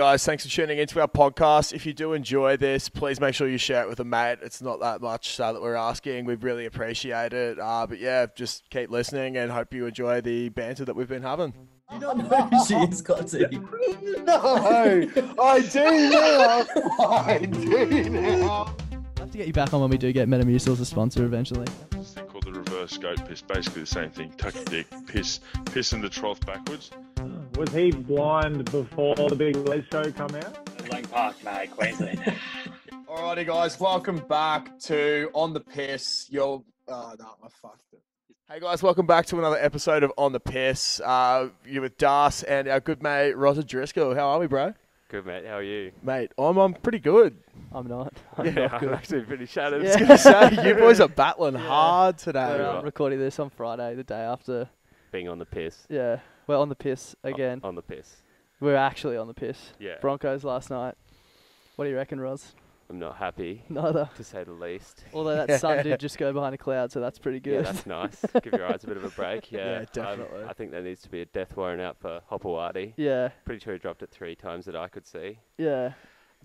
Guys, thanks for tuning into our podcast. If you do enjoy this, please make sure you share it with a mate. It's not that much that we're asking. We really appreciate it. But yeah, just keep listening and hope you enjoy the banter that we've been having. You don't know who she is, Clutzy. No, I do now. I do now. I'll have to get you back on when we do get Metamucil as a sponsor eventually. This thing called the reverse goat piss, basically the same thing. Tuck your dick, piss in the trough backwards. Was he blind before the big Les show come out? Lang Park, mate, Queensland. Alrighty, guys, welcome back to On the Piss. I fucked it. Hey guys, welcome back to another episode of On the Piss. You're with Das and our good mate Rory Driscoll. How are we, bro? Good, mate. How are you? Mate, I'm pretty good. I'm not. I'm good. actually pretty shattered. I was going to say, you boys are battling hard today. We're recording this on Friday, the day after. Being on the piss. Yeah, we're on the piss again. On the piss. We're actually on the piss. Yeah. Broncos last night. What do you reckon, Roz? I'm not happy. Neither. To say the least. Although that sun did just go behind a cloud, so that's pretty good. Yeah, that's nice. Give your eyes a bit of a break. Yeah, definitely. I think there needs to be a death warrant out for Hopewadi. Yeah. Pretty sure he dropped it 3 times that I could see. Yeah.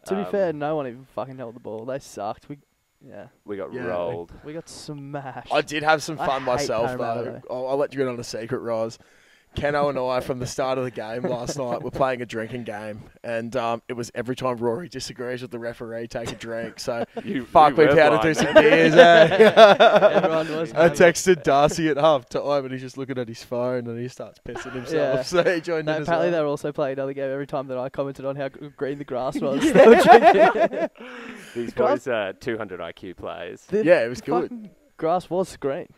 To be fair, no one even fucking held the ball. They sucked. We got rolled. We got smashed. I did have some fun hate myself, Parramatta, though. I'll let you in on a secret, Roz. Keno and I, from the start of the game last night, were playing a drinking game, and it was every time Rory disagrees with the referee, take a drink. So, we've had to do some beers. Everyone was. I texted Darcy at half time, and he's just looking at his phone, and he starts pissing himself. Yeah. So he joined in as apparently, well. they were also playing another game every time that I commented on how green the grass was. They were drinking. These boys are 200 IQ players. Yeah, it was good. Grass was green.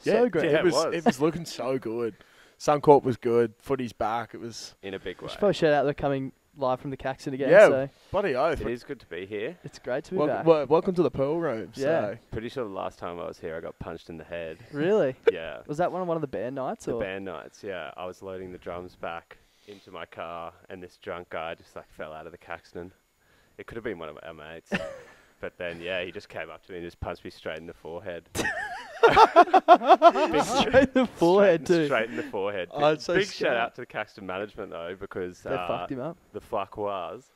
Yeah, So green. it was looking so good. Suncorp was good. Footy's back. It was In a big way. I suppose shout out they're coming live from the Caxton again. Yeah, So bloody oath. It is good to be here. it's great to be back. Welcome to the Pearl Room. Yeah. So. Pretty sure the last time I was here, I got punched in the head. Really? Yeah. Was that one of the band nights? The or? band nights, yeah. I was loading the drums back into my car, and this drunk guy just fell out of the Caxton. It could have been one of our mates. But then, yeah, he just came up to me and just punched me straight in the forehead. Straight in the forehead, too. Straight in the forehead. Oh, it's so Big scary. shout out to the Caxton management, though, because They fucked him up. the fuck was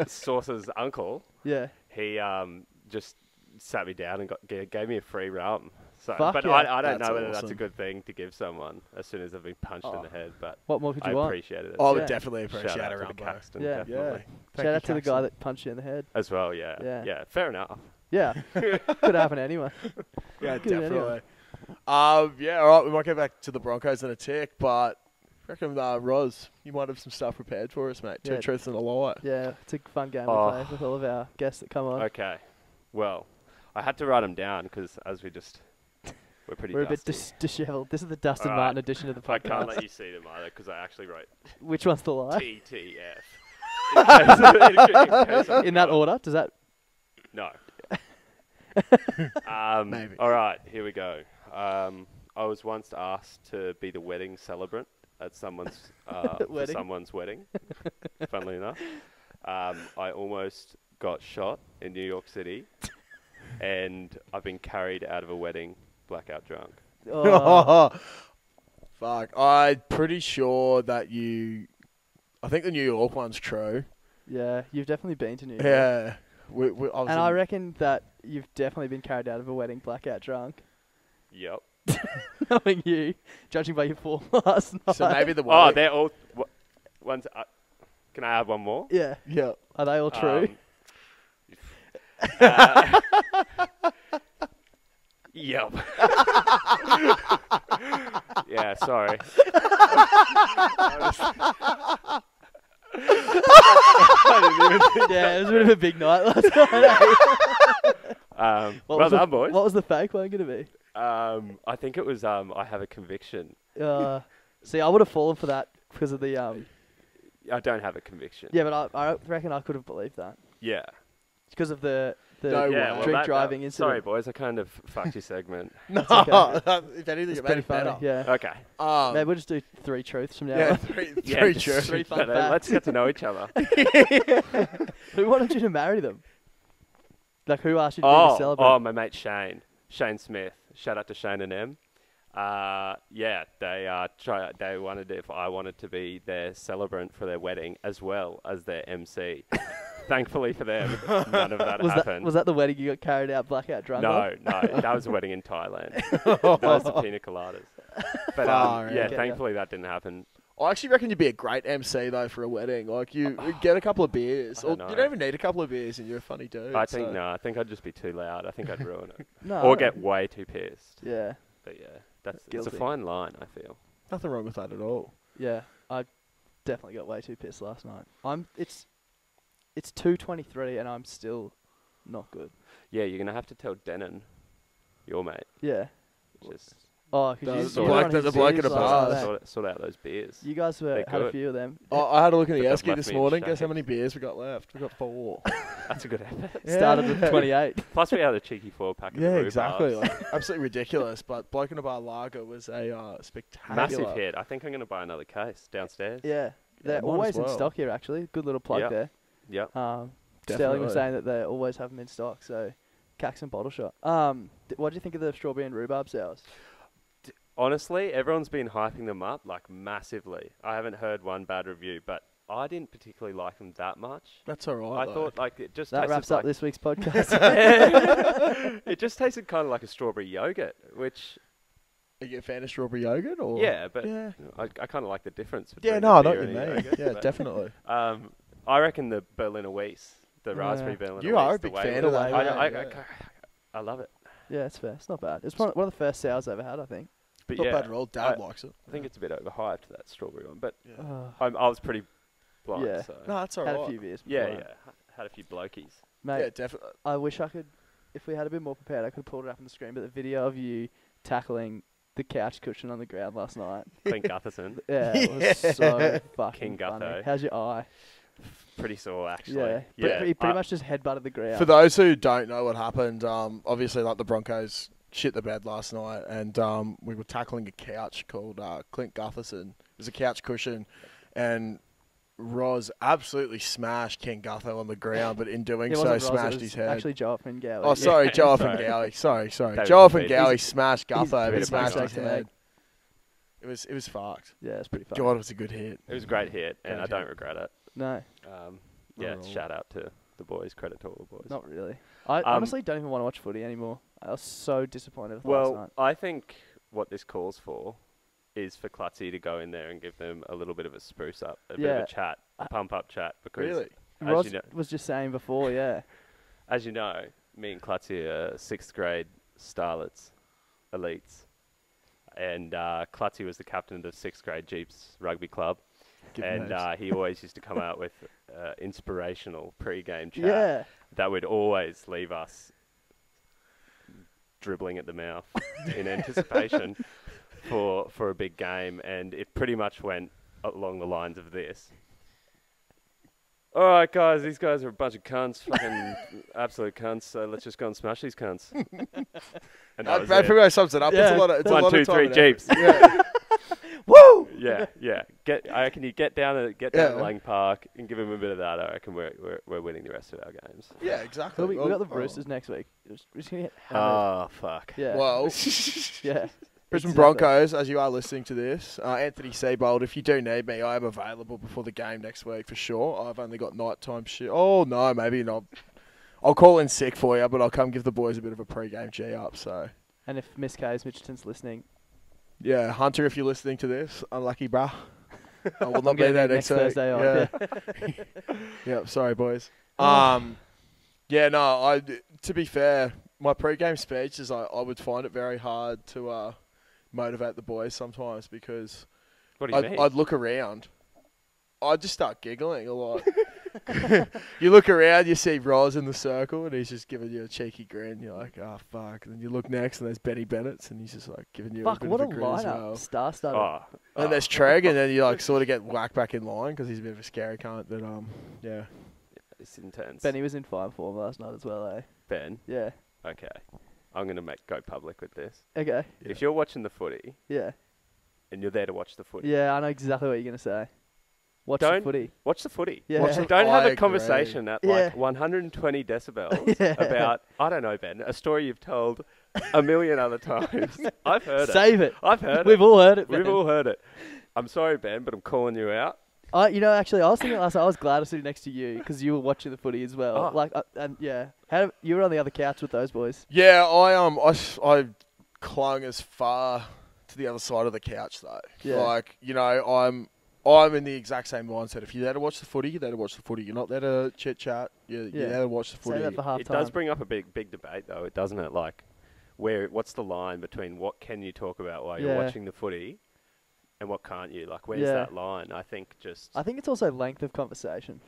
Sauce's uncle. Yeah. He just sat me down and gave me a free rum. So, Fuck but yeah. I don't That's know whether that's awesome. a good thing to give someone as soon as they've been punched in the head. But What more could I you want? appreciated it. I would Yeah. definitely appreciate Shout a out to rum, the bro. Caxton, Yeah. definitely. Thank Shout you, out to the Caxton. guy that punched you in the head. As well, yeah. Yeah. Yeah, fair enough. Yeah. Could happen anyway. Yeah, Good anyway. definitely. Yeah, all right. We might get back to the Broncos in a tick, but I reckon, Roz, you might have some stuff prepared for us, mate. Two Yeah. truths and a lie. Yeah, it's a fun game Oh. to play with all of our guests that come on. Okay. Well, I had to write them down because as we're pretty We're a bit dusty. dishevelled. This is the Dustin All right. Martin edition of the I podcast. can't let you see them either because I actually wrote Which one's the lie? TTF. In case I In that forgot. order? Does that... No. Maybe. All right, here we go. I was once asked to be the wedding celebrant at someone's for Wedding? someone's wedding. Funnily enough, I almost got shot in New York City, and I've been carried out of a wedding blackout drunk. Oh, Fuck. I'm pretty sure that I think the New York one's true. yeah, you've definitely been to New York. Yeah. And I reckon that you've definitely been carried out of a wedding blackout drunk. Yep. Knowing you, judging by your form last night. So maybe the Oh, one. they're all ones. Can I add one more? Yeah. Yeah. Are they all true? Yep. Yeah, sorry. Yeah, it was a bit of a big night last night. Well done, boys. What was the fake one going to be? I think it was I have a conviction. See, I would have fallen for that because of the... I don't have a conviction. Yeah, but I reckon I could have believed that. Yeah. Because of the No Yeah, way. well, drink driving incident. Sorry, boys. I kind of fucked your segment. No. okay. If anything, It's it made pretty it funny, better. yeah. Okay. Maybe we'll just do 3 truths from now Yeah, on. three Yeah, truths. Three fun But, facts. let's get to know each other. Who wanted you to marry them? Like, who asked you to be the celebrant? Oh, my mate Shane Smith. Shout out to Shane and M. Yeah, they they wanted if I wanted to be their celebrant for their wedding as well as their MC. Thankfully for them, none of that happened. Was that the wedding you got carried out blackout drunk? No, that was a wedding in Thailand. That was the pina coladas. But yeah, thankfully that didn't happen. I actually reckon you'd be a great MC though for a wedding. Like you get a couple of beers, or you don't even need a couple of beers, and you're a funny dude. I think I think I'd just be too loud. I think I'd ruin it, No. or get way too pissed. Yeah. But yeah, it's a Guilty. fine line. I feel. Nothing wrong with that at all. Yeah. I definitely got way too pissed last night. It's 2:23 and I'm still not good. Yeah, you're gonna have to tell Denon, your mate. Yeah. Just Oh, The because bloke at the bar. sort out those beers. You guys had a good. few of them. I had a look at the But they've Esky left this me in morning. Guess shade. how many beers we got left? We got 4. That's a good effort. Started at 28. Plus we had a cheeky 4-pack of the Yeah, rhubarb. exactly. Like, absolutely ridiculous. But bloke in a bar lager was a spectacular. Massive hit. I think I'm gonna buy another case downstairs. Yeah. They're might as always in well. stock here, actually. Good little plug Yep. there. Yep. Sterling Definitely. was saying that they always have them in stock, so Caxton Bottle Shop. What do you think of the strawberry and rhubarb sours? Honestly, everyone's been hyping them up like massively. I haven't heard one bad review, but I didn't particularly like them that much. That's all right. I thought like it just That tasted wraps like up this week's podcast. it just tasted kind of like a strawberry yogurt, which Are you a fan of strawberry yogurt? Or? yeah, but Yeah. I kind of like the difference between Yeah, the no, I know beer what you and the mean. yogurt, Yeah, but, definitely. I reckon the Berliner Weiss, the Yeah. raspberry Berliner You Weiss, are a the big way fan it of was- that, I love it. Yeah, it's fair. It's not bad. It's one of the first sours I ever had, I think. But Not yeah, bad at all. Dad likes it. I think it's a bit overhyped, that strawberry one, but Oh, I was pretty blind. Yeah. So. No, that's all had right. a few beers. Yeah, before. yeah. Had a few blokies. Mate, Yeah, definitely. I wish I could, if we had a bit more prepared, I could have pulled it up on the screen, but the video of you tackling the couch cushion on the ground last night. Clint Gutherson. Yeah, it was so King fucking funny. Gutho. How's your eye? Pretty sore, actually. Yeah. Yeah. He pretty much just headbutted the ground. For those who don't know what happened, obviously, like the Broncos shit the bed last night, and we were tackling a couch called Clint Gutherson. It was a couch cushion, and Roz absolutely smashed King Gutho on the ground, but in doing It so, wasn't Roz, smashed it was his head. actually Joe Fingali. Oh, sorry, Yeah, Joe sorry. Fingali. Sorry. David Joe Fafita. Fingali smashed Gutho, but David smashed Fafita. his head. It was fucked. Yeah, it's pretty funny. God, it was a good hit. It was a great hit, and Great I don't hit. regret it. No, Yeah, at all. shout out to the boys. Credit to all the boys. not really. I honestly don't even want to watch footy anymore. I was so disappointed with last Well, night. I think what this calls for is for Clutzy to go in there and give them a little bit of a spruce up, a bit of Yeah. a chat, a pump up chat. Because Really? as Ross you know, was just saying before, yeah. as you know, me and Clutzy are 6th grade starlets, elites. And Clutzy was the captain of the 6th grade Jeeps rugby club. Give him And names. he always used to come out with inspirational pre-game chat Yeah. that would always leave us dribbling at the mouth in anticipation for a big game. And it pretty much went along the lines of this. All right, guys, these guys are a bunch of cunts, fucking absolute cunts, so let's just go and smash these cunts. And that was That it. pretty much sums it up. Yeah. It's a lot of, it's a 1, lot 2, of time 3 and Jeeps. effort. Yeah. Woo! Yeah, yeah. I reckon you get down to Yeah. Lang Park and give him a bit of that. I reckon we're winning the rest of our games. Yeah, exactly. We got the Well, Roosters next week. We're just gonna get hammered. Oh fuck. Yeah. Well, Yeah. Brisbane Exactly. Broncos, as you are listening to this, Anthony Seibold, if you do need me, I am available before the game next week for sure. I've only got nighttime shit. Oh, no, maybe not. I'll call in sick for you, but I'll come give the boys a bit of a pre-game G-up, so. And if Miss K's Mitchelton's listening, Yeah, Hunter, if you're listening to this, unlucky, bruh. I will I'm not be getting there it next week. Thursday off. Yeah. Yeah, sorry, boys. Yeah, no, to be fair, my pre-game speech is I would find it very hard to motivate the boys sometimes because What do you mean? I'd look around. I'd just start giggling a lot. You look around, you see Roz in the circle, and he's just giving you a cheeky grin. You're like, oh, fuck. And then you look next, and there's Benny Bennett's, and he's just like giving you fuck, a bit what a of a grin as lineup. well. Star-studded. Oh, And there's Treg, and then you like sort of get whacked back in line because he's a bit of a scary cunt. But yeah. it's intense. Benny was in fine form last night as well, eh? Ben, Yeah. okay. I'm going to go public with this. Okay. If you're watching the footy Yeah. and you're there to watch the footy, Yeah, I know exactly what you're going to say. Watch the Don't- footy. watch the footy. Yeah. Watch the- Don't I have a agree. conversation at Yeah. like 120 decibels Yeah. about, I don't know, Ben, a story you've told a million other times. I've heard it. Save it. I've heard We've it. all heard it, Ben. We've all heard it. I'm sorry, Ben, but I'm calling you out. Actually, I was thinking last night, I was glad I was sitting next to you because you were watching the footy as well. Oh. You were on the other couch with those boys. Yeah, I clung as far to the other side of the couch though. Yeah. Like, I'm in the exact same mindset. If you're there to watch the footy, you're there to watch the footy. You're not there to chit chat. You're there to watch the Say footy. that for half It time. does bring up a big debate, though, doesn't it? Like, what's the line between what can you talk about while you're watching the footy and what can't you? Like, where's that line? I think it's also length of conversation.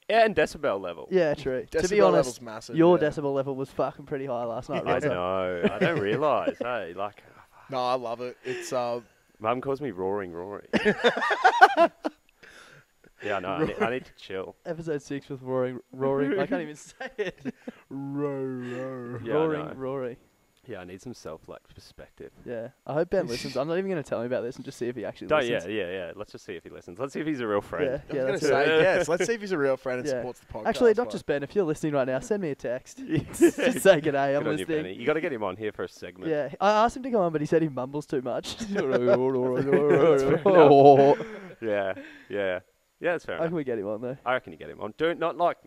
Yeah, and decibel level. Yeah, true. To be Decibel honest, level's massive, your yeah. decibel level was fucking pretty high last night. I Rosa. know. I don't realise. Hey, like, No, I love it. It's Mum calls me Roaring Rory. Yeah, no, I need to chill. Episode 6 with Rory. I can't even say it. Yeah, Roaring I know. Rory. Yeah, I need some perspective. Yeah. I hope Ben listens. I'm not even going to tell him about this and just see if he actually Oh, listens. yeah. Let's just see if he listens. Let's see if he's a real friend. Yeah, I was that's going to it. say, yes. Let's see if he's a real friend and Yeah. supports the podcast. Actually, not but- just Ben. If you're listening right now, send me a text. Just say g'day, I'm Good on you, Benny. listening. You got to get him on here for a segment. Yeah, I asked him to come on, but he said he mumbles too much. Yeah, that's fair How can enough. we get him on though? I reckon you get him on.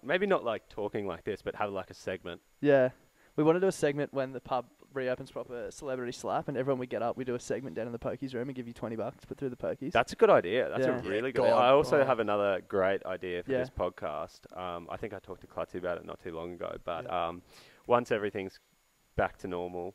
Maybe not like talking like this, but have like a segment. Yeah. We want to do a segment when the pub reopens proper celebrity slap, and everyone we get up, we do a segment down in the pokies room and give you $20 to put through the pokies. That's a good idea. That's Yeah. a really Yeah, good idea. I also God. have another great idea for Yeah. this podcast. I think I talked to Clutzy about it not too long ago, but once everything's back to normal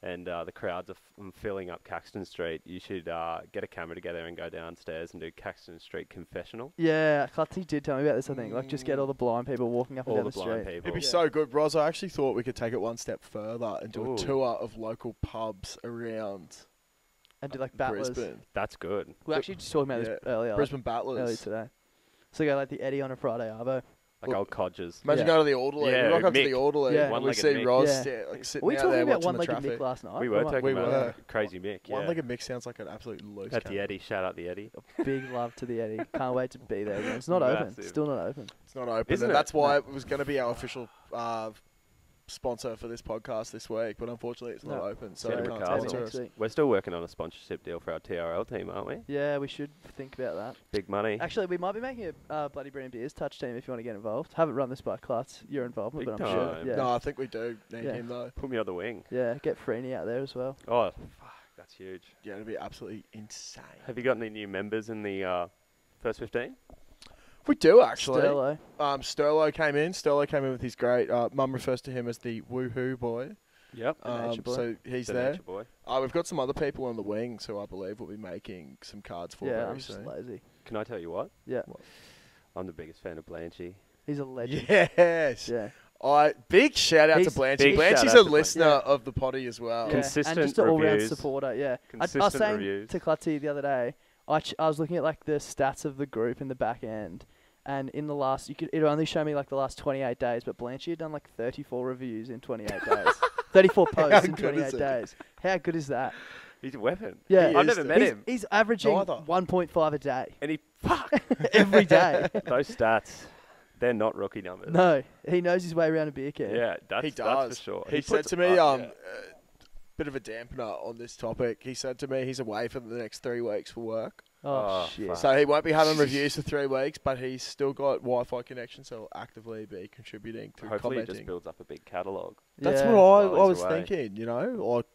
and the crowds are filling up Caxton Street, you should get a camera together and go downstairs and do Caxton Street confessional. Yeah, Clutzy did tell me about this, I think. Like, just get all the blind people walking up and All down the the blind street. people. It'd be so good, Roz. I actually thought we could take it one step further and do Ooh. a tour of local pubs around And do, like, battlers. Brisbane. That's good. We were actually just talking about this earlier. Brisbane Earlier Battlers. today. So go, like, the Eddie on a Friday arvo. Like old codgers. Imagine Yeah. going to the orderly. Yeah, we rock up to Mick. the orderly. Yeah. And we One-legged see Mick. Roz Yeah. sitting Were we out talking there about watching the one-legged traffic. Mick last night? We were Or am I- talking We about were. Crazy Mick. Yeah. One-legged Mick sounds like an absolute loose. At the cunt. Eddie. Shout out the Eddie. Big love to the Eddie. Can't wait to be there again. It's not open. Massive. Still not open. It's not open. Isn't and it? that's why it was going to be our official sponsor for this podcast this week, but unfortunately it's not No. open, so Get they a can't Ricardo. sponsor Next us. week. We're still working on a sponsorship deal for our TRL team, aren't we? Yeah, we should think about that. Big money. Actually, we might be making a Bloody Brilliant Beers touch team if you want to get involved. Haven't run this by Clutz, your involvement, Big but I'm sure. time. Yeah. No, I think we do need Yeah. him though. Put me on the wing. Yeah, get Freeney out there as well. Oh, fuck, that's huge. Yeah, it'd be absolutely insane. Have you got any new members in the first 15? We do actually. Sterlo. Sterlo came in. Sterlo came in with his great. Mum refers to him as the woohoo boy. Yep. The nature boy. So he's The there. nature boy. We've got some other people on the wings who I believe will be making some cards for Yeah, very I'm just soon. lazy. Can I tell you what? Yeah. I'm the biggest fan of Blanchy. He's a legend. Yes. Yeah. Big shout out to He's- Blanchy. Big Blanchy's shout out a to listener Blanchy. of the potty as well. Yeah, Consistent and just an all-round reviews. supporter. Yeah, I was Consistent saying reviews. to Clutzy the other day. I was looking at like the stats of the group in the back end, and in the last, it only showed me like the last 28 days, but Blanchy had done like 34 reviews in 28 days, 34 posts in good 28 is it? days. How good is that? He's a weapon. Yeah, He I've is never the- met he's, him. he's averaging Neither. 1.5 a day And he, fuck, every day. those stats, they're not rookie numbers. No, he knows his way around a beer can. Yeah, He that's does. for sure. He said puts to me, up, yeah. bit of a dampener on this topic. He said to me he's away for the next 3 weeks for work. Oh, Oh, shit. fuck. So he won't be having reviews for 3 weeks, but he's still got Wi-Fi connection, so he'll actively be contributing through Hopefully it commenting. just builds up a big catalogue. That's Yeah. what I While was he's away. thinking, you know? Like,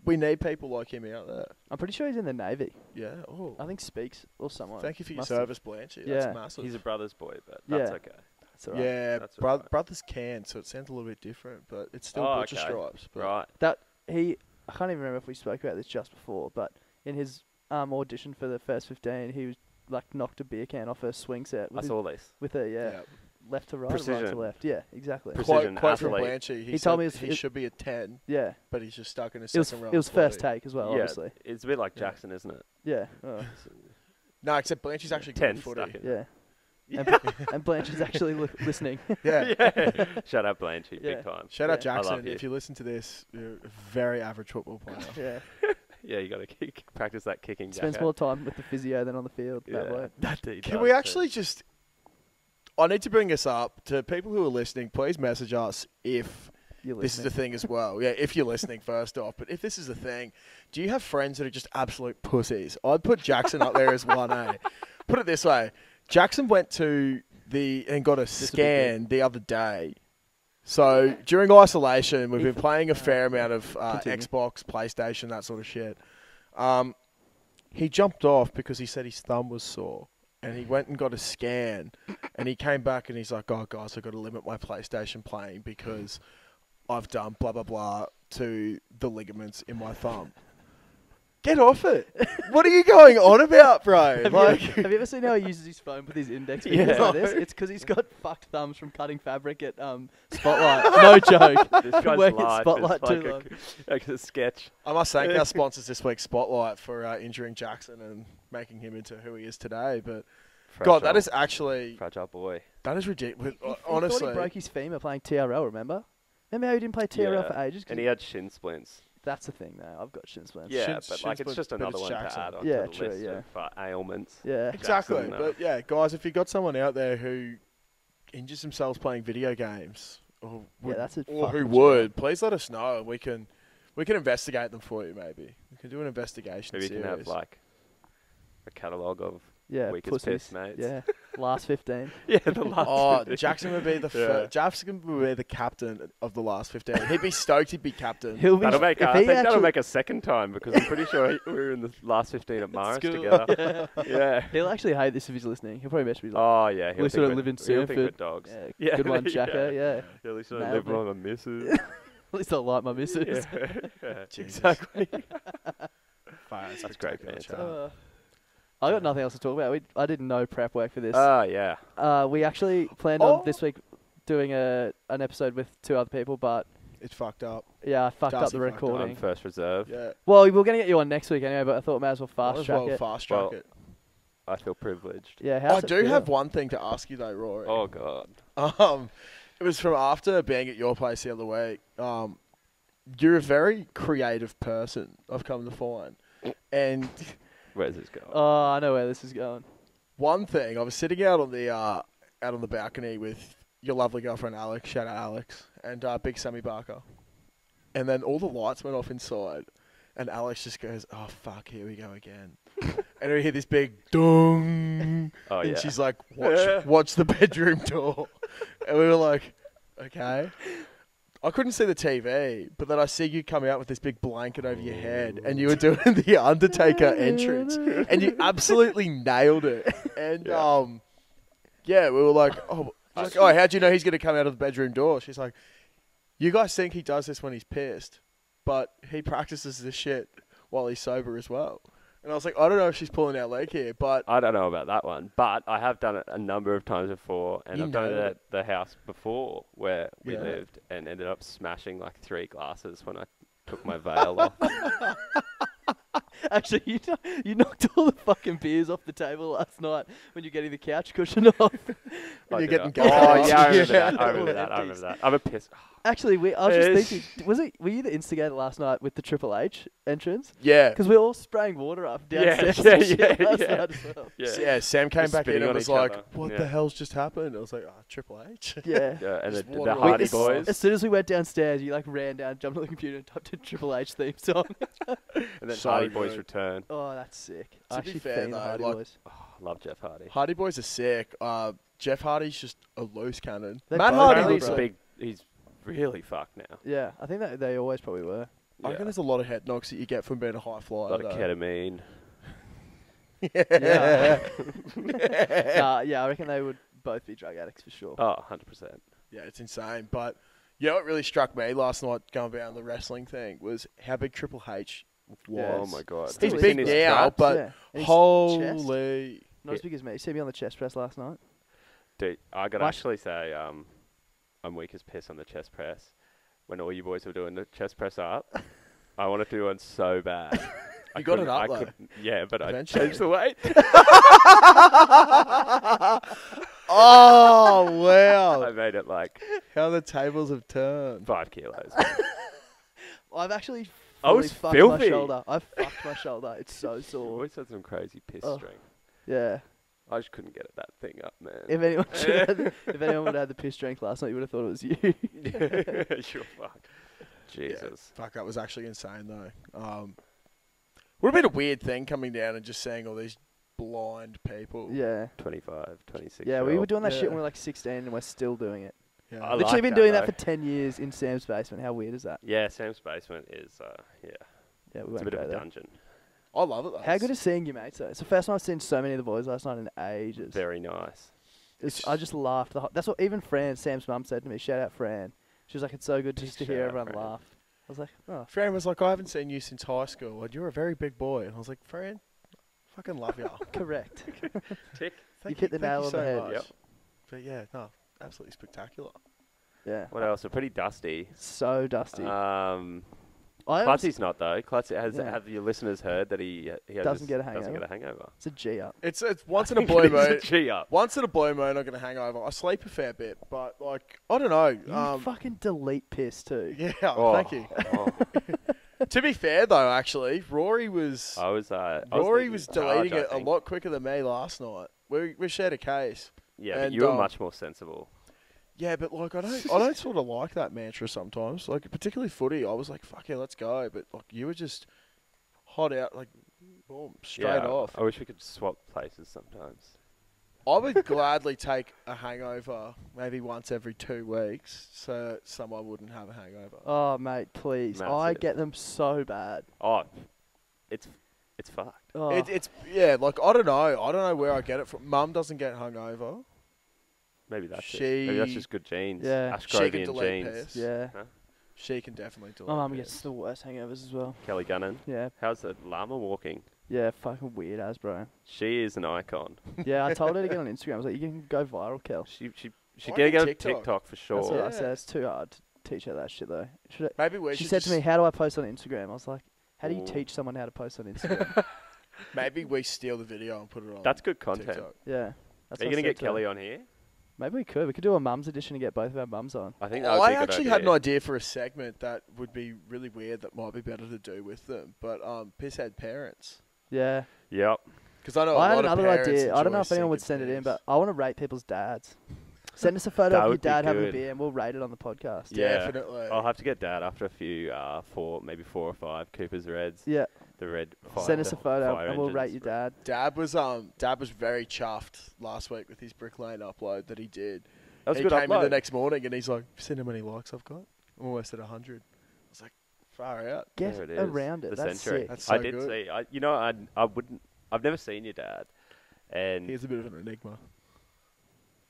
we need people like him out there. I'm pretty sure he's in the Navy. Yeah. Oh. I think Speaks or someone. Thank you for your must have. service, Blanchy. Yeah. That's massive. He's a brother's boy, but that's Yeah. okay. That's all right. Yeah, That's all right. brothers can, so it sounds a little bit different, but it's still Oh, butcher okay. stripes. But Right. I can't even remember if we spoke about this just before, but in his audition for the first 15, he was like knocked a beer can off a swing set I saw this. with a left to right, right to Precision. left. Yeah, exactly. Precision Quote from athlete. Blanchy. He told me he should be a 10, Yeah, but he's just stuck in a it was second row. it was of first bloody- take as well, yeah, obviously. it's a bit like Yeah. Jackson, isn't it? Yeah, oh, No, except Blanchy's actually good 10 at footy. stuck in. yeah. Yeah. And Blanche is actually listening. Yeah. Yeah. Shout out Blanchy, Yeah. big time. Shout out Yeah. I love Jackson. you. If you listen to this, you're a very average football player. Yeah, Yeah, you got to practice that kicking. spends Jacko. more time with the physio than on the field. That Yeah. way. That he Can does we too. actually just... I need to bring this up to people who are listening. Please message us if you're this is the thing as well. Yeah, if you're listening, first off. But if this is the thing, do you have friends that are just absolute pussies? I'd put Jackson up there as 1A. Put it this way. Jackson went to and got a scan the other day. So during isolation, we've been playing a fair amount of Xbox, PlayStation, that sort of shit. He jumped off because he said his thumb was sore. And he went and got a scan. And he came back and he's like, oh, guys, I've got to limit my PlayStation playing because I've done blah, blah, blah to the ligaments in my thumb. Get off it. What are you going on about, bro? Have you ever seen how he uses his phone with his index fingers like this? It's because he's got fucked thumbs from cutting fabric at Spotlight. No joke. This guy's Working life Spotlight is too long. like a sketch. I must thank our sponsors this week, Spotlight, for injuring Jackson and making him into who he is today. But, God, that is actually... Fragile boy. That is ridiculous. He Honestly. thought he broke his femur playing TRL, remember? Remember how he didn't play TRL for ages? And he had shin splints. That's the thing, though. I've got shin splints. Yeah, but like it's just another one Jackson. to add on Yeah, to the true, list yeah. of ailments. Yeah. Exactly. Jackson, But, yeah, guys, if you got someone out there who injures themselves playing video games, or that's a who fucking would, please let us know. And we can investigate them for you, maybe. We can do an investigation Maybe you can have series. like a catalogue of Yeah, weakest pussies. piss mates. Yeah. Last 15. Yeah, the last. Oh, 15. Jackson would be Jackson would be the captain of the last 15. He'd be stoked he'd be captain. He'll be That'll make. if I he think that'll actually- make a second time because I'm pretty sure we were in the last 15 at Morris School. together. Yeah. He'll actually hate this if he's listening. He'll probably message me like, Oh yeah. we sort of live in he'll think we're Sanford. dogs. Yeah, good one, Jacko. Yeah. Yeah, at least I Nailed live it. on my missus. At least I like my missus. Yeah, Jesus. exactly. That's great banter. I got nothing else to talk about. I did no prep work for this. Oh yeah. We actually planned on this week doing an episode with 2 other people, but It's fucked up. yeah, I fucked up Darcy the fucked up. recording. I'm first reserve. Yeah. Well, we were going to get you on next week anyway, but I thought may as well Might fast as track well it. fast track Well, it. I feel privileged. Yeah, how's I it do feel? have one thing to ask you though, Rory. Oh god. It was from after being at your place the other week. You're a very creative person, I've come to find. And Where's this going? Oh, I know where this is going. one thing, I was sitting out on the balcony with your lovely girlfriend Alex, shout out Alex, and big Sammy Barker. And then all the lights went off inside, and Alex just goes, "Oh fuck, here we go again." And we hear this big dong, Oh and yeah. she's like, "Watch the bedroom door." And we were like, "Okay." I couldn't see the TV, but then I see you come out with this big blanket over your head, and you were doing the Undertaker entrance, and you absolutely nailed it. And yeah, we were like, "Oh, how'd you know he's gonna come out of the bedroom door?" She's like, "You guys think he does this when he's pissed, but he practices this shit while he's sober as well." And I was like, I don't know if she's pulling our leg here, but I don't know about that one, but I have done it a number of times before, and You I've done it nailed at the house before where we Yeah. lived, and ended up smashing like 3 glasses when I took my veil off. Actually, you knocked all the fucking beers off the table last night when you're getting the couch cushion off. when you're did getting I? gassed. Oh yeah, I remember Yeah. that. I remember that. I remember that. I'm a piss. Actually, I was just Ish. thinking, were you the instigator last night with the Triple H entrance? Yeah. Because we were all spraying water up Yeah, downstairs. yeah, and shit yeah, last yeah. night as well. Yeah. Sam came Just back in spitting and on was each like, other. "What Yeah. the hell's just happened?" I was like, "Oh, Triple H." Yeah. Yeah, and Just the water Hardy as, Boys, as soon as we went downstairs, you like ran down, jumped on the computer, and typed in Triple H theme song. and then So Hardy Boys good. return. Oh, that's sick. To I be actually fair, fiend the though, Hardy like- Boys. Oh, love Jeff Hardy. Hardy Boys are sick. Jeff Hardy's just a loose cannon. They're Matt both Hardy really looks good. like, He's really fucked now. Yeah, I think that they always probably were. I reckon there's a lot of head knocks that you get from being a high A flyer. lot of though. ketamine. Yeah. Yeah, I reckon they would both be drug addicts for sure. Oh, 100%. Yeah, it's insane. But yeah, what really struck me last night going down the wrestling thing was how big Triple H was. Yeah, Oh my god. Still He's is. big Seen his now, traps? but Yeah. And his chest, holy. not as big as me. You see me on the chest press last night? Dude, I gotta What? actually say, I'm weak as piss on the chest press. When all you boys were doing the chest press up, I wanted to do one so bad. You got it up, though. Yeah, but Eventually. I changed the weight. Oh, I wow. made it like How the tables have turned. 5 kilos. I've actually I was fully fucked my filthy. shoulder. I've fucked my shoulder. It's so You sore. always had some crazy piss Oh. string. Yeah. I just couldn't get that thing up, man. If anyone if anyone would have had the piss drink last night, you would have thought it was you. Sure, fuck. Jesus. Yeah, fuck, that was actually insane though. Would have been a weird thing coming down and just seeing all these blind people. Yeah. 25, 26. Yeah, we were doing that shit Yeah. when we were like 16 and we're still doing it. Yeah. I Literally like been that, doing that though. for 10 years in Sam's basement. How weird is that? Yeah, Sam's basement is, Yeah, we it's a won't bit go of a there. dungeon. I love it though. How good is seeing you, mate? So it's the first time I've seen so many of the boys last night in ages. Very nice. I just laughed. That's what even Fran, Sam's mum, said to me. Shout out Fran. She was like, it's so good just to Shout hear out everyone Fran. laugh. I was like, oh. Fran was like, I haven't seen you since high school, and you're a very big boy. And I was like, Fran, fucking love you. Correct. Tick. You've hit the nail on the head. Much. Yep. But yeah, no, absolutely spectacular. Yeah. What else? We're pretty dusty. So dusty. Clutzy's always- not though. Clutzy Yeah. have your listeners heard that he Doesn't get a Doesn't get hangover. a hangover. It's a G up. It's once in a blue moon. G up. Once in a blue moon, I'm gonna hang over. I sleep a fair bit, but like I don't know. You fucking delete piss too. Yeah, Oh. thank you. Oh. To be fair though, actually, Rory was Rory was deleting it a lot quicker than me last night. We shared a case. Yeah, and, but you were much more sensible. Yeah, but like I don't sort of like that mantra sometimes. Like particularly footy, I was like, fuck yeah, let's go. But like you were just hot out, like boom, straight off. I wish we could swap places sometimes. I would gladly take a hangover maybe once every 2 weeks, so someone wouldn't have a hangover. Oh, mate, please. I Massive. get them so bad. Oh, it's fucked. Oh. It's yeah, like I don't know where I get it from. Mum doesn't get hungover. Maybe that's She- it. Maybe that's just good genes. Yeah. She can Ashgrovian delete genes. piss. Yeah. Huh? She can definitely do it. My mum gets the worst hangovers as well. Kelly Gunnan. Yeah. How's the llama walking? Yeah, fucking weird as, bro. She is an icon. Yeah, I told her to get on Instagram. I was like, you can go viral, Kel. She Why gotta get on TikTok? TikTok for sure. That's what I Yeah. said. It's too hard to teach her that shit, though. Maybe we She should said to just- me, how do I post on Instagram? I was like, how do you Ooh. teach someone how to post on Instagram? Maybe we steal the video and put it on. That's good content. TikTok. Yeah. That's Are you what I gonna get said to her. Kelly on here? Maybe we could. We could do a mum's edition and get both of our mums on. I think that would be I a good actually idea. had an idea for a segment that would be really weird that might be better to do with them. But pisshead parents, Yeah. Yep. because I know I a had lot of another parents idea. I don't know enjoy if anyone would sinking send it in, piss. but I want to rate people's dads. Send us a photo That of your would be dad having a good. beer and we'll rate it on the podcast. Yeah. Definitely. I'll have to get Dad after a few, maybe 4 or 5 Cooper's Reds. Yeah. The red. Fire, Send us a the photo fire and we'll rate engines. your dad. Dad was very chuffed last week with his Brick Lane upload that he did. That was He a good came in upload. the next morning and he's like, "Seen how many likes I've got? I'm almost at 100." I was like, "Far out." Get There it is. around it. The That's century. sick. That's so I did good. see. I've never seen your dad, and He's a bit of an enigma.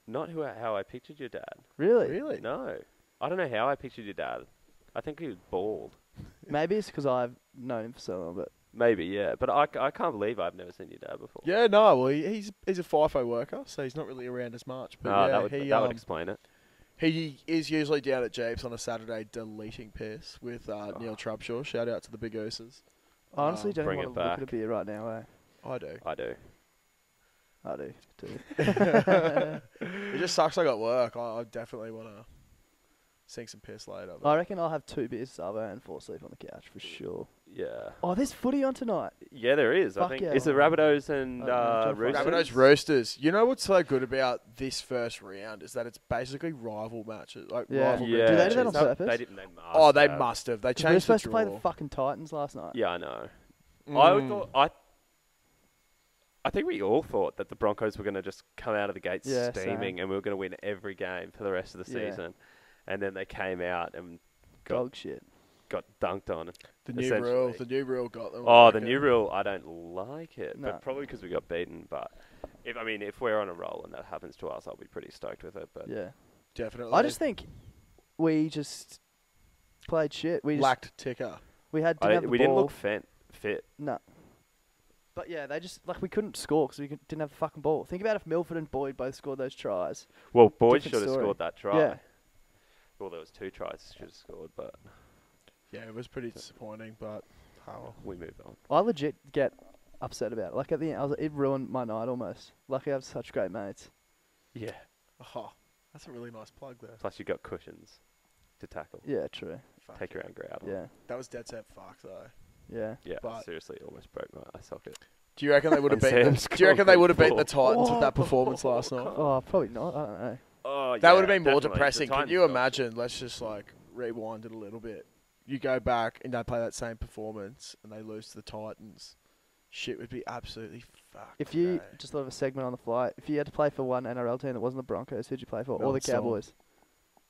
not how I pictured your dad. Really? Really? No, I don't know how I pictured your dad. I think he was bald. Maybe it's because I've known him for so long, but Maybe, yeah. But I can't believe I've never seen your dad before. Yeah, no. Well, he's a FIFO worker, so he's not really around as much. But No, yeah, that would explain it. he is usually down at Jeeps on a Saturday deleting piss with Neil Trubshaw. Shout out to the Big Ooses. I honestly don't bring want it to look at a back. beer right now, eh? I do. I do. I do, too. It just sucks I got work. I definitely want to sink some piss later. But I reckon I'll have 2 beers, Savo, and fall asleep on the couch for sure. Yeah. Oh, there's footy on tonight. Yeah, there is. I Fuck think yeah. is it Rabbitohs and I don't know, John Roosters? Fraser. Rabbitohs Roosters. You know what's so good about this first round is that it's basically rival matches, like Yeah. rivalry Yeah. Do they do that matches. on purpose? They didn't. They must. Oh, they have. must have. They 'Cause we were changed the supposed to play draw. the fucking Titans last night. Yeah, I know. Mm. I think we all thought that the Broncos were going to just come out of the gates Yeah, steaming same. and we were going to win every game for the rest of the Yeah. season. And then they came out and Dog shit. got dunked on. The new essentially. rule. The new rule got them. Oh, like the it. new rule, I don't like it. No. But probably because we got beaten. But if we're on a roll and that happens to us, I'll be pretty stoked with it. But Yeah. Definitely. I just think we just played shit. We just lacked ticker. we had didn't have the we ball. didn't look fit. No. But yeah, they just we couldn't score because didn't have the fucking ball. Think about if Milford and Boyd both scored those tries. Well, Boyd Different should have story. scored that try. Yeah. Well, there was 2 tries he should have scored, but Yeah, it was pretty disappointing, but oh. we moved on. I legit get upset about it. Like at the end, it ruined my night almost. Lucky I have such great mates. Yeah. Oh, that's a really nice plug there. Plus, you got cushions to tackle. Yeah, true. Fuck Take your own ground. Yeah, That was dead set fuck though. yeah. Yeah, But- seriously, almost broke my eye socket. Do you reckon they would have And beaten? Sam's Do you reckon they would have beaten the full. Titans with that performance last night? Oh, probably not. I don't know. Oh, That yeah, would have been more definitely. depressing. The Can Titans you got- imagine? Let's just like rewind it a little bit. You go back and they play that same performance and they lose to the Titans. Shit would be absolutely fucked. If you today. just thought of a segment on the fly, if you had to play for one NRL team that wasn't the Broncos, who'd you play for? Or Melbourne the Storm. Cowboys?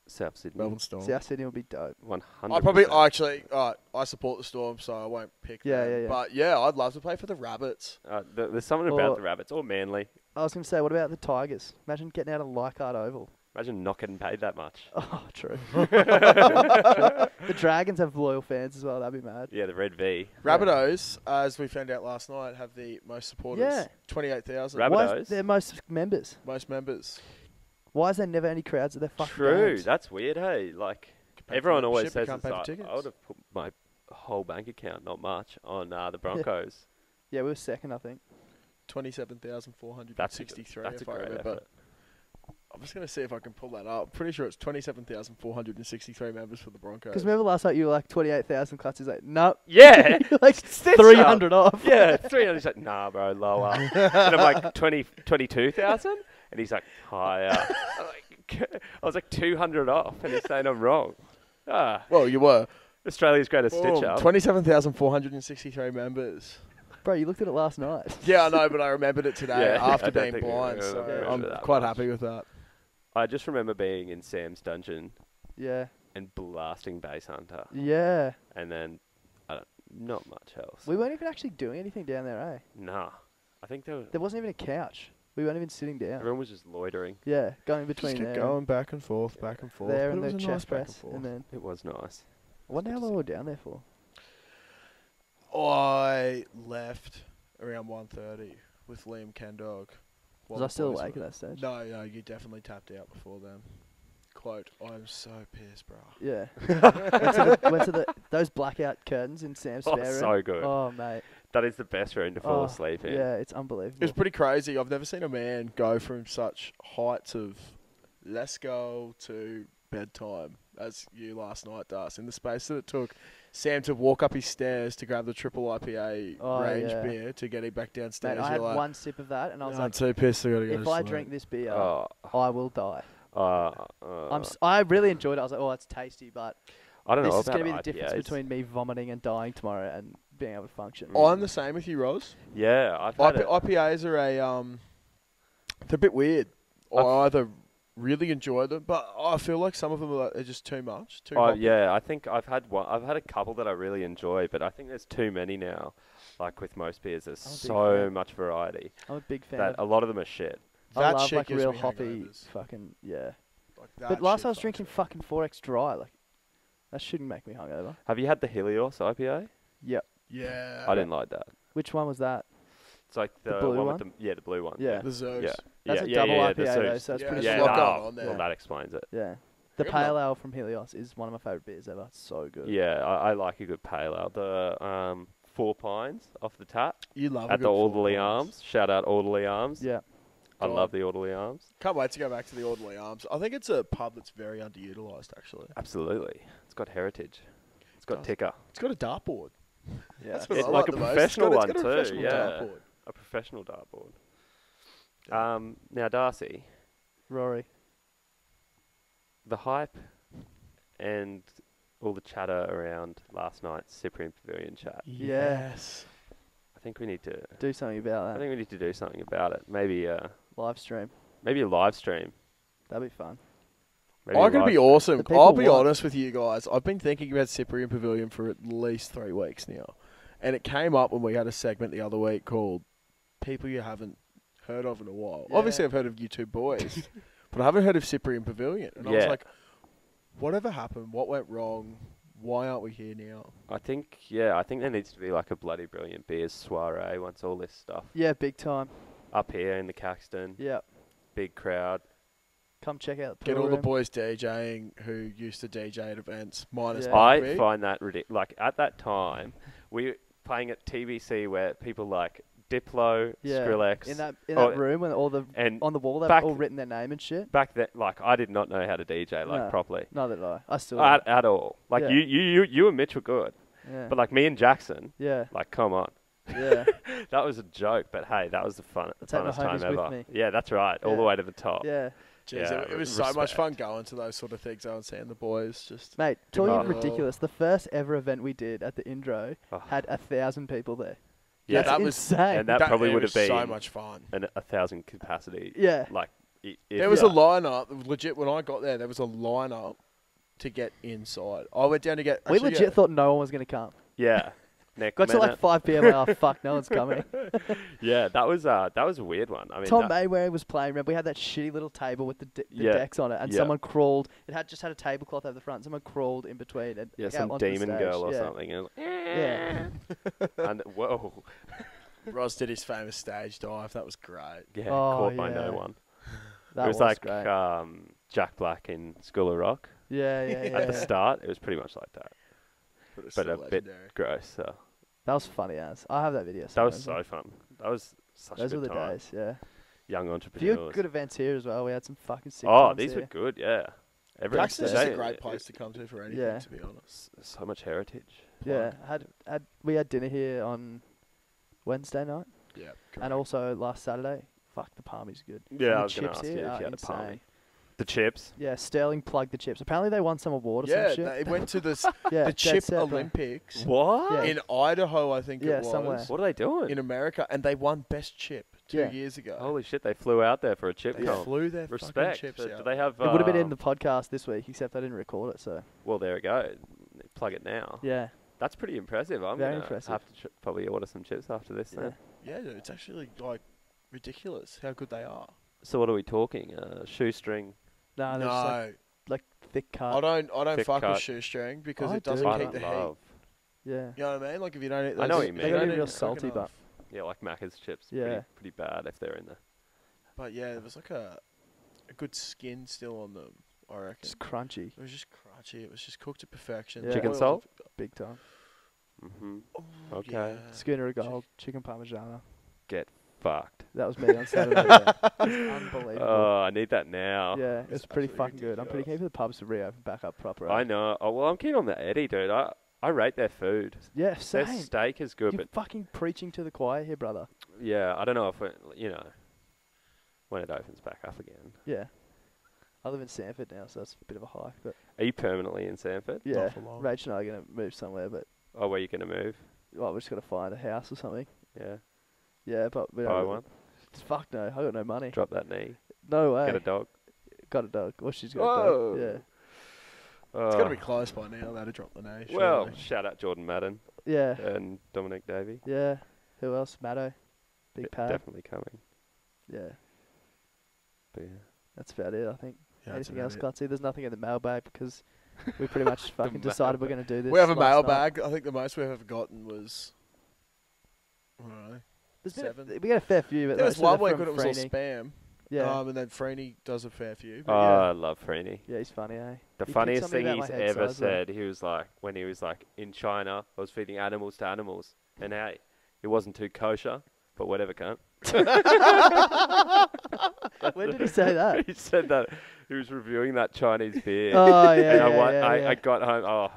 South Sydney. Melbourne Storm. South Sydney would be dope. 100%. I probably actually I support the Storm, so I won't pick Yeah, them. yeah, yeah. But yeah, I'd love to play for the Rabbits. There's something Or- about the Rabbits or Manly. I was going to say, what about the Tigers? Imagine getting out of Leichhardt Oval. Imagine not getting paid that much. Oh, true. The Dragons have loyal fans as well. That'd be mad. Yeah, the Red V. Rabbitohs, as we found out last night, have the most supporters. Yeah. 28,000. Rabbit- Why Rabbitohs? is there most members? Most members. Why is there never any crowds at their fucking True, games? that's weird, hey? Like, Pay for everyone always membership, you says can't it's pay for like, tickets. I would have put my whole bank account, not much, on the Broncos. Yeah, we were second, I think. 27,463, That's a if I great remember. effort. I'm just going to see if I can pull that up. I'm pretty sure it's 27,463 members for the Broncos. Because remember last night you were like 28,000 Clutz. He's like, nope. Yeah! like Stitch 300 off. Yeah, 300. He's like, nah, bro, lower. And I'm like, 22,000? And he's like, higher. I was like 200 off, and he's saying I'm wrong. Well, you were. Australia's greatest stitch up. 27,463 members. Bro, you looked at it last night. Yeah, I know, but I remembered it today Yeah, after I don't being think blind, I so remember I'm that quite much. happy with that. I just remember being in Sam's dungeon Yeah. and blasting Base Hunter, Yeah. and then not much else. We weren't even actually doing anything down there, eh? Nah, I think There wasn't even a couch. We weren't even sitting down. everyone was just loitering. Yeah, going Just between kept there, going back and forth, back and forth. there but and it the was a nice chest back and press. forth. And then, It was nice. I wonder how long we were down there for. I left around 1:30 with Liam Kendog. Was I still awake at that stage? No, you definitely tapped out before then. Quote, I'm so pissed, bro. Yeah. went to those blackout curtains in Sam's Oh, spare room. so good. Oh, mate. That is the best room to fall Oh, asleep in. Yeah, it's unbelievable. It was pretty crazy. I've never seen a man go from such heights of let's go to bedtime as you last night, Dust. In the space that it took Sam to walk up his stairs to grab the triple IPA range yeah. beer to get him back downstairs. Mate, I had You're like, one sip of that, and I was "Oh, I'm like, too pissed. I gotta go if to I sleep." drink this beer, Oh, I will die. uh, I really enjoyed it. I was like, oh, it's tasty, but I don't know this is about going to be the difference IPAs. between me vomiting and dying tomorrow and being able to function. I'm the same with you, Roz. Yeah, I've had it. IPAs are they're a bit weird. I either really enjoy them, but I feel like some of them are just too much. Too hoppy. Yeah, I think I've had one. I've had a couple that I really enjoy, but I think there's too many now. Like with most beers, there's I'm a big so fan. much variety I'm a big fan. that a lot of them are shit. I That love shit like gives real me hoppy hangovers. fucking, yeah. Like, that But last shit I was fucks drinking me. fucking 4X dry. Like, that shouldn't make me hungover. Have you had the Helios IPA? Yep. Yeah. I didn't like that. Which one was that? It's like the, blue one one? with the blue one. Yeah. The Zeus. Yeah. That's yeah, a yeah, double yeah, the IPA though, Zeus. so it's Yeah, pretty there's Yeah, a lot strong. going on there. Well, that explains it. Yeah. The Good pale luck. ale from Helios is one of my favourite beers ever. It's so good. Yeah, I like a good pale ale. The Four Pines off the tap You love a at good the Four Orderly Pines. Arms. Shout out Orderly Arms. Yeah. I God. love the Orderly Arms. Can't wait to go back to the Orderly Arms. I think it's a pub that's very underutilised, actually. Absolutely. It's got heritage. It's got Does. ticker. It's got a dartboard. Yeah. That's what It's I like a the most. professional It's one got a too, professional yeah. dartboard. A professional dartboard. Now, Darcy, Rory. the hype and all the chatter around last night's Cyprian Pavilion chat. Yes. I think we need to. Do something I about that. think we need to do something about it. Maybe a Live stream. live stream. That'd be fun. Maybe I a reckon it'd live be awesome. The people I'll be want- honest with you guys. I've been thinking about Cyprian Pavilion for at least 3 weeks now. And it came up when we had a segment the other week called People You Haven't Heard of in a While. Yeah. Obviously, I've heard of you two boys, but I haven't heard of Cyprian Pavilion. And I was Yeah. like, whatever happened? What went wrong? Why aren't we here now? I think there needs to be like a bloody brilliant beers soiree once all this stuff Yeah, big time. up here in the Caxton. Yeah. Big crowd. Come check out the Get pool all the room. boys DJing who used to DJ at events, minus Yeah. Buckley. I find that ridiculous. Like at that time, we were playing at TBC where people like Diplo, Yeah. Skrillex, In that Oh, room when all the and on the wall they've back- all written their name and shit. back then, like I did not know how to DJ No. properly Neither did I. I still at all. Like Yeah. you and Mitch were good, yeah. but like me and Jackson, yeah. like come on, Yeah. That was a joke, but hey, that was the Let's have my funnest time homies with ever. me. Yeah, that's right. All the Yeah. way to the top. Yeah. Jeez, Yeah, it was so much respect. fun going to those sort of things. I was seeing the boys just. Mate, Give talking it of a whirl. ridiculous, the first ever event we did at the Indro Oh. had 1,000 people there. Yeah, That's that was- insane. and that probably it would was have been so much fun. 1,000 capacity. Yeah. Like, There was a lineup. Legit, when I got there was a lineup to get inside. I went down to get. We actually, legit yeah. thought no one was going to come. Yeah. Next Got to minute. like 5 p.m. Oh, fuck, no one's coming. Yeah, that was a weird one. I mean, Tom that- Mayweather was playing. Remember, we had that shitty little table with the Yeah. decks on it, and Yeah. someone crawled. It had just had a tablecloth over the front. Someone crawled in between and yeah, out some onto the demon stage. girl or Yeah. something. And, Yeah. and whoa, Ross did his famous stage dive. That was great. yeah, Oh, caught by yeah. no one. That it was like great. Jack Black in School of Rock Yeah. at the start. It was pretty much like that, But, it's but still a bit legendary. gross. So That was funny as. I have that video. that was somewhere. so fun. That was such Those a were good the time. days. Yeah. Young A few entrepreneurs. good events here as well. We had some fucking sick Oh, times these here. were good. Yeah, Caxton's just a they- great place to come to for anything, Yeah. to be honest. So much heritage. Yeah, we had dinner here on Wednesday night, Yeah. and also last Saturday. Fuck, the palmy's good. Yeah, And I the was going to chips ask you here if are you had a palmy. insane. The chips. Yeah, Sterling plugged the chips. Apparently they won some award or Yeah, some shit. they went to this, Yeah, the dead Chip set, bro. Olympics What? Yeah. in Idaho, I think Yeah, it was. somewhere. What are they doing? In America, and they won Best Chip 2 Yeah. years ago. Holy shit! They flew out there for a chip They comp. flew their Respect. fucking chips Do out. they have? It would have been in the podcast this week, except I didn't record it. So Well, there we go. Plug it now. yeah, That's pretty impressive. I'm Very gonna impressive. have to probably order some chips after this. yeah. Then. Yeah, dude, it's actually like ridiculous how good they are. So what are we talking? Shoestring. No, they're just like thick I cut. don't Thick fuck with cut. shoestring because I it doesn't do. I keep don't the love. Yeah, heat. You know what I mean? Like if you don't eat those, I know what you They mean. gotta don't be eat real it quick salty, enough. Yeah, like Macca's chips. Yeah. Pretty bad if they're in there. But yeah, there was like a good skin still on them. I reckon. just crunchy, It was just crunchy. It was just cooked to perfection. Yeah. Chicken Oil salt? big time. Mm-hmm. Oh, Okay. yeah. Schooner of gold, chicken parmigiana. Get fucked. That was me on Saturday. Yeah. Unbelievable. Oh, I need that now. Yeah, it was It's pretty absolutely fucking good. I'm pretty keen for the pubs to reopen back up proper. I know. Oh, well, I'm keen on the Eddie, dude. I rate their food. Yeah, Their same. steak is good, You're but fucking preaching to the choir here, brother. yeah, I don't know if when it opens back up again. Yeah. I live in Sanford now, so that's a bit of a hike. But Are you permanently in Sanford? yeah, for long. Rach and I are going to move somewhere, but Oh, where are you going to move? well, we're just going to find a house or something. Yeah. Yeah, but we don't Buy really- one. Fuck no, I got no money. Drop that knee. No way. Get a dog. Got a dog. Well, she's got a Whoa. dog. Yeah. It's got to Oh. be close by now. That'll drop the name. Well, surely. shout out Jordan Madden Yeah. and Dominic Davey. Yeah. Who else? Matto. Big pad. Definitely coming. Yeah. But yeah. That's about it, I think. Yeah, that's Anything else, about Clutzy? There's nothing in the mailbag because we pretty much fucking decided we're going to do it. this. We have a last night. mailbag. I think the most we've ever gotten was, I don't know. There's been 7. we get a fair few, but There was most of one them week from when it was all Freeney. spam. Yeah. And then Freeney does a fair few. Oh, But I love Freeney. Yeah, he's funny, eh? The He funniest picked something thing about he's my head ever size, though. said, he was like, when he was like in China, I was feeding animals to animals, and hey, it wasn't too kosher, but whatever, cunt. When did he say that? He said that he was reviewing that Chinese beer. Oh, yeah, and yeah, I got home. Oh,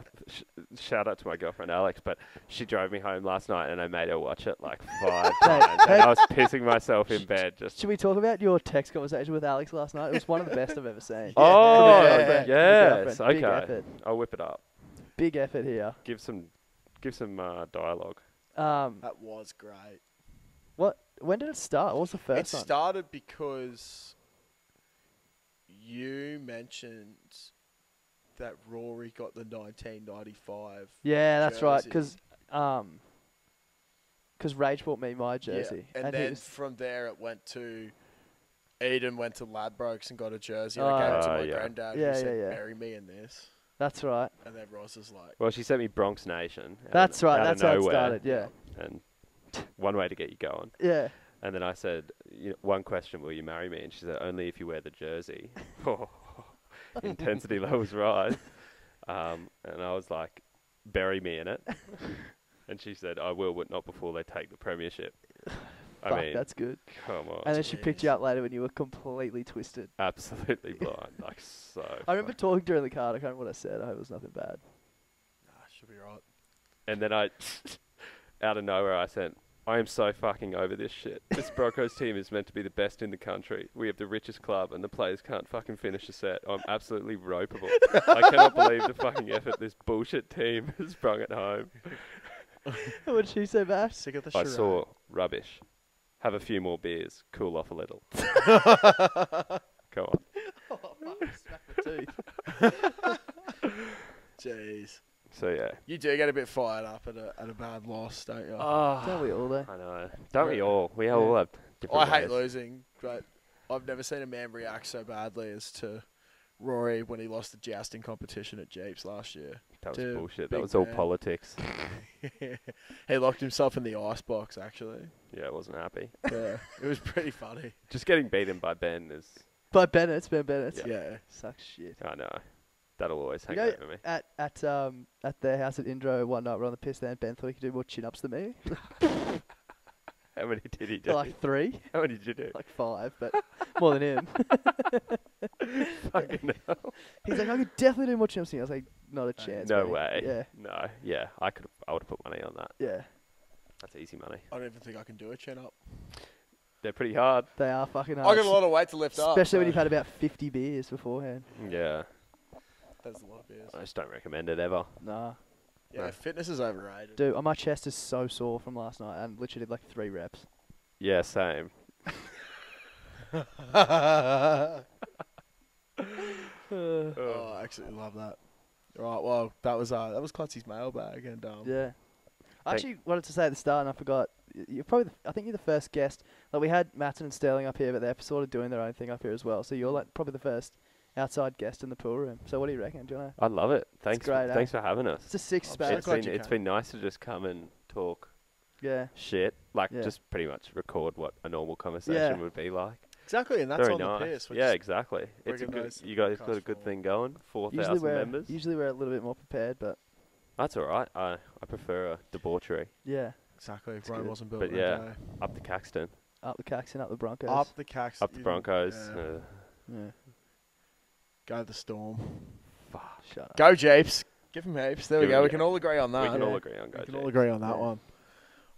shout out to my girlfriend Alex, but she drove me home last night, and I made her watch it like 5 times, and I was pissing myself in bed. Just Should we talk about your text conversation with Alex last night? It was one of the best I've ever seen. oh From your girlfriend, your yes, girlfriend. Big okay. effort. I'll whip it up. Big effort here. Give some dialogue. that was great. When did it start? What was the It first one? started because you mentioned that Rory got the 1995. Yeah, that's right. jersey. Because Rage bought me my jersey. Yeah. And he then was- from there it went to Eden went to Ladbrokes and got a jersey. Oh, And I gave it to yeah. my Yeah. granddad. Yeah, who said, yeah, yeah. "Marry me in this." that's right. And then Ross is like, Well, she sent me Bronx Nation. That's right. Out That's of how it nowhere, started. Yeah. And one way to get you going. Yeah. And then I said, one question, will you marry me? And she said, only if you wear the jersey. Intensity levels rise. And I was like, bury me in it. And she said, I will, but not before they take the premiership. I Fuck, mean, that's good. come on. And then she picked you up later when you were completely twisted. Absolutely blind. Like, so I remember funny. talking during the car. I can't remember what I said. I hope it was nothing bad. "Nah, should be right." And then I, out of nowhere, I sent I am so fucking over this shit. This Broncos team is meant to be the best in the country. We have the richest club and the players can't fucking finish a set. I'm absolutely ropeable. I cannot believe the fucking effort this bullshit team has sprung at home. What did she say back? Sick of the I charade. saw rubbish. Have a few more beers. Cool off a little. Go on. Smack the tooth. Jeez. So yeah. You do get a bit fired up at a bad loss, don't you? Don't we all though? I know. Don't we all? We all have different I hate ways. losing, but I've never seen a man react so badly as to Rory when he lost the jousting competition at Jeeps last year. That was to bullshit. big That was all man. politics. He locked himself in the icebox, actually. Yeah, I wasn't happy. Yeah, it was pretty funny. Just getting beaten by Ben is... By Bennett's, Ben Bennett's. Yeah. Sucks shit. I know. That'll always hang You know, over me. at their house at Indro one night, we're on the piss there, and Ben thought he could do more chin-ups than me. How many did he do? Like 3, How many did you do? like 5, but more than him. Fucking hell. He's like, I could definitely do more chin-ups than you. I was like, not a chance. No mate. way. Yeah, No. Yeah, I would have put money on that. yeah. That's easy money. I don't even think I can do a chin up. They're pretty hard. They are fucking I hard. got a lot of weight to lift up. Especially when so you've had about 50 beers beforehand. Yeah. That's a lot of beers. I just don't recommend it ever. Nah. Yeah, No. fitness is overrated. Dude, my chest is so sore from last night and literally did like 3 reps. Yeah, same. Oh, I absolutely love that. Right, well, that was Clutzy's mailbag, and Yeah. I actually wanted to say at the start, and I forgot. You're probably, I think you're the first guest. Like we had Matton and Sterling up here, but they're sort of doing their own thing up here as well. So you're like probably the first outside guest in the pool room. So what do you reckon? Do you want to? I love it. Thanks. great, Thanks for having us. It's a 6 I'm space. so glad you It's came. been nice to just come and talk Yeah. shit. Like Yeah. just pretty much record what a normal conversation Yeah. would be like. exactly, and that's Very on nice. the piss. Yeah, exactly. It's a bringing good. those You guys got a podcasts good forward. thing going. Usually 4,000 we're members. usually we're a little bit more prepared, but That's all right. I prefer a debauchery. yeah. Exactly. It's Rome good. wasn't built But in yeah. a day. Up the Caxton. Up the Caxton, up the Broncos. Up the Caxton. Up the Broncos. Yeah. Yeah. Go the Storm. Shut up. Go Jeeps. Give him heaps. There we Give go. him We heaps. can all agree on that. We can yeah. all agree on We Go can all Jeeps. agree on that Yeah. one.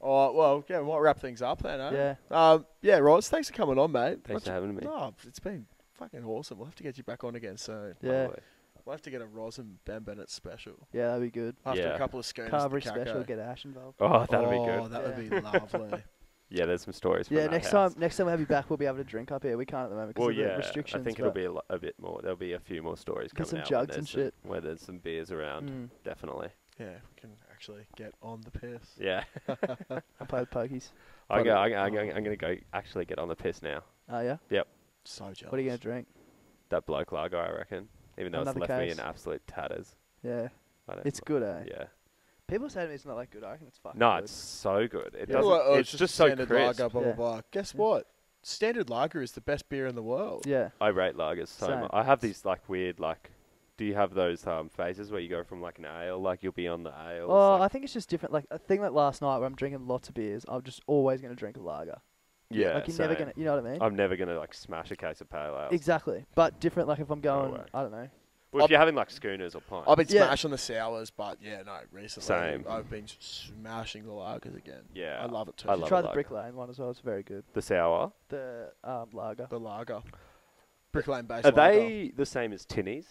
All right, well, yeah, we might wrap things up then, eh? Yeah. Yeah, Roz, thanks for coming on, mate. Thanks for having me. Oh, it's been fucking awesome. We'll have to get you back on again soon. Yeah. Lovely. We'll have to get a Roz and Ben Bennett special. Yeah, that'd be good. After Yeah. a couple of schooners. Carvery to special, Caco. get Ash involved. Oh, that'd be Oh, good. that would Yeah. be lovely. Yeah, there's some stories from Yeah, that next house. time we have you back, we'll be able to drink up here. We can't at the moment because Well, of the yeah, restrictions. I think it'll be a bit more. There'll be a few more stories Get coming some out jugs when and there's some- shit. where there's some beers around. Mm. Definitely. Yeah, we can actually get on the piss. Yeah. I play with pokies. I'm gonna go actually get on the piss now. Oh yeah. So jealous. What are you gonna drink? That bloke lager, I reckon. Even though it's Another left me case. in absolute tatters. Yeah. I don't It's good, eh? Yeah. People say to me it's not that good. I reckon it's fucking No, good. it's so good. It Yeah. doesn't. Well, it's just so standard crisp. lager, blah, blah, Yeah. blah. Guess Yeah. what? Standard lager is the best beer in the world. Yeah. I rate lagers so Same. much. I have these like weird like. Do you have those phases where you go from like an ale, like you'll be on the ale? Oh, I like, think it's just different. Like a thing like last night where I'm drinking lots of beers, I'm just always gonna drink a lager. yeah, Like you're never same. gonna, you know what I mean? I'm never gonna like smash a case of pale ale. Exactly. But different. Like if I'm going, way. I don't know. Well, if you're having like schooners or pints. I've been Yeah. smashing the sours, but yeah, no, recently Same. I've been smashing the lagers again. Yeah, I love it too. I You love try a the lager. Brick Lane one as well. It's very good. The sour. The lager. The lager. Brick Lane based Are lager. they the same as tinnies?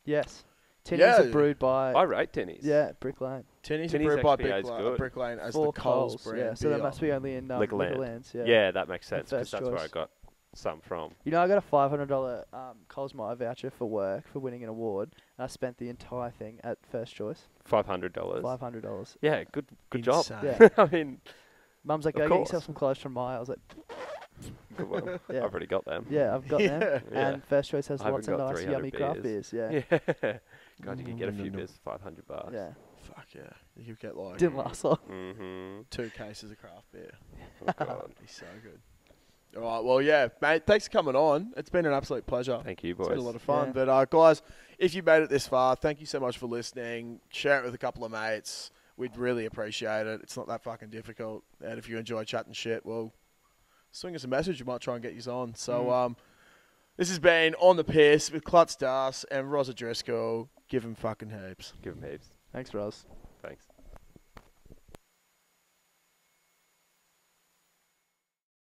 Yes. Tinnies Yeah. are brewed by. I rate tinnies. Yeah, Brick Lane. Tinnies Tinnies are brewed by XPA is good. Brick Lane as For the Coles Coles, brand yeah. So beer. that must be only in Liquorland. Liquorlands. Yeah. Yeah, that makes sense first because that's where I choice. got some from. You know, I got a $500 Coles Mire voucher for work for winning an award, and I spent the entire thing at First Choice. $500. $500. Yeah, good job. Insane. Yeah. I mean, Mum's like, Of go get yourself course. some clothes from Mire. I was like, good one. Yeah. I've already got them. yeah, I've got them. Yeah. And First Choice has I lots of haven't got nice, 300 yummy craft beers. Yeah. Yeah. God, you can get a Mm, few no. beers for $500. Yeah. Fuck yeah. You could get like Didn't last long. Mm-hmm. 2 cases of craft beer. Oh, God. It'd be so good. All right, well, yeah, mate, thanks for coming on. It's been an absolute pleasure. Thank you, It's boys. been a lot of fun. Yeah. But, guys, if you made it this far, thank you so much for listening. Share it with a couple of mates. We'd really appreciate it. It's not that fucking difficult. And if you enjoy chatting shit, well, swing us a message. We might try and get you on. So, this has been On the Piss with Clutz and D'Arc and Rory Driscoll. Give him fucking heaps. Give them heaps. Thanks, Roz.